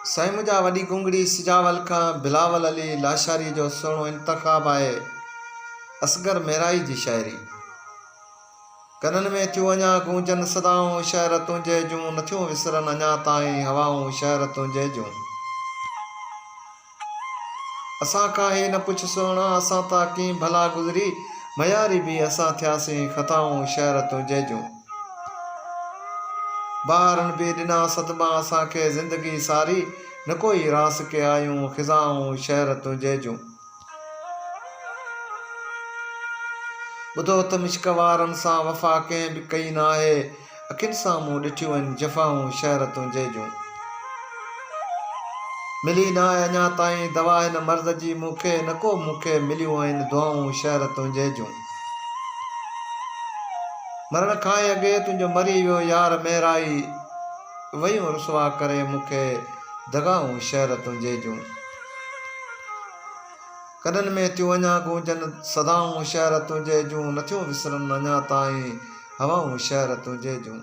साईं मुंहिंजा वॾी गुंगड़ी सिजावल खां बिलावल अली लाशारी जो सुहिणो इंतख़ाब आहे असगर मेराई जी शाइरी। कननि में थियूं अञा गूंजनि सदाऊं शहर तुंहिंजे जूं, नथियूं विसरनि अञा ताईं हवाऊं शहर तुंहिंजे जूं। असां खां हे न पुछ सुहिणा असां तां कीअं भला गुज़री, मयारी बि असां थियासीं ख़ताऊं शहर तुंहिंजे जूं। ॿारनि बि ॾिना सदमा असांखे ज़िंदगी सारी, न कोई रास के आयूं ख़िज़ाऊं शहर तुंहिंजे जूं। ॿुधो त मिश्क वारनि सां वफ़ा कंहिं बि कई न आहे, अखियुनि सां मूं ॾिठियूं आहिनि जफ़ाऊं शहर तुंहिंजे जूं। मिली न आहे अञा ताईं दवा हिन मर्ज़ जी मूंखे, न को मूंखे मिलियूं आहिनि दुआऊं शहर तुंहिंजे जूं। मरण खां अॻे तुंहिंजो मरी वियो यार मेराई, वयूं रुसवा करे मूंखे दगाऊं शहर तुंहिंजे जूं। कननि में थियूं अञा गूंजनि सदाऊं शहर तुंहिंजे जूं, नथियूं विसरनि अञा ताईं हवाऊं शहर तुंहिंजे जूं।